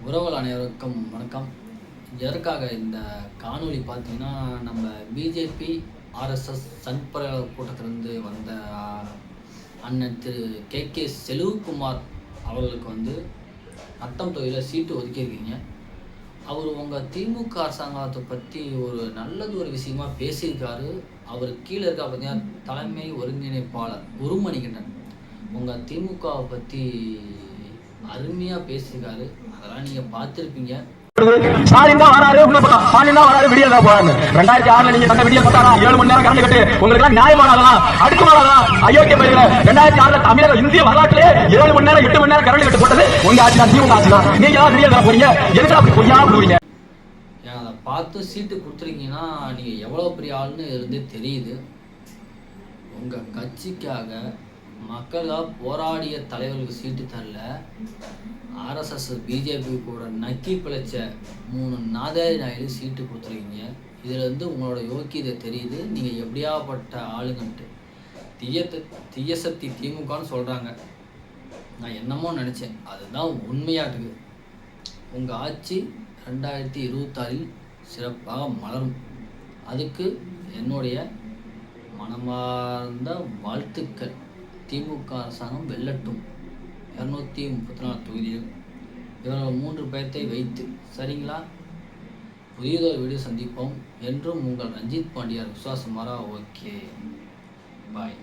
உறவுகள் அனைவருக்கும் வணக்கம். எதற்காக இந்த காணொளி பார்த்தீங்கன்னா, நம்ம பிஜேபி ஆர்எஸ்எஸ் சன்பரிவார் கூட்டத்திலிருந்து வந்த அண்ணன் திரு கே செல்வகுமார் அவர்களுக்கு நத்தம் தொகுதியில் சீட்டு ஒதுக்கியிருக்கீங்க. அவர் உங்கள் திமுக அரசாங்கத்தை பற்றி ஒரு நல்லது ஒரு விஷயமா பேசியிருக்காரு. அவர் கீழே இருக்கா பார்த்தீங்கன்னா தலைமை ஒருங்கிணைப்பாளர் குருமணிகண்டன் உங்கள் திமுகவை பற்றி அருமையா பேசியிருக்காரு. அதெல்லாம் நீங்க பார்த்திருப்பீங்க. ஸ்டாலின் தான் வராரு, ஸ்டாலின் தான் வராரு, விடியல் தான் போறாரு. 2006 நீங்க கண்ட விடியல் பார்த்தா 7 மணி நேரம் கரண்ட் கட்டு உங்களுக்கு எல்லாம் நியாயமானதா அடுக்குமானதா அயோக்கிய பயில 2006 தமிழக இந்திய வரலாற்றிலே 7 மணி நேரம் 8 மணி நேரம் கரண்ட் கட்டு போட்டது உங்க ஆட்சி தான், திமுக ஆட்சி தான். நீங்க எல்லாம் விடியல் தான் போறீங்க, எதுக்கு அப்படி பொய்யா போடுவீங்க? அதை பார்த்து சீட்டு கொடுத்துருக்கீங்கன்னா நீங்க எவ்வளவு பெரிய ஆளுன்னு இருந்தே தெரியுது. உங்க கட்சிக்காக மக்களாக போராடிய தலைவர்களுக்கு சீட்டு தரல, ஆர்எஸ்எஸ் பிஜேபி கூட நக்கி பிழைச்ச 3 நாதாரி நாயுடு சீட்டு கொடுத்துருக்கீங்க. இதுலேருந்து உங்களோட யோக்கியதை தெரியுது, நீங்கள் எப்படியாப்பட்ட ஆளுங்கன்ட்டு. தீய சக்தி திமுகன்னு சொல்கிறாங்க. நான் என்னமோ நினச்சேன், அதுதான் உண்மையாக இருக்குது. உங்கள் ஆட்சி 2026 சிறப்பாக மலரும். அதுக்கு என்னுடைய மனமார்ந்த வாழ்த்துக்கள். திமுக அரசாங்கம் வெல்லட்டும். 234 தொகுதியில் இவர்கள் 3 பேர்த்தை வைத்து, சரிங்களா? புதியதொரு வீடியோ சந்திப்போம். என்றும் உங்கள் ரஞ்சித் பாண்டியார் விசுவாசமாரா. ஓகே, பாய்.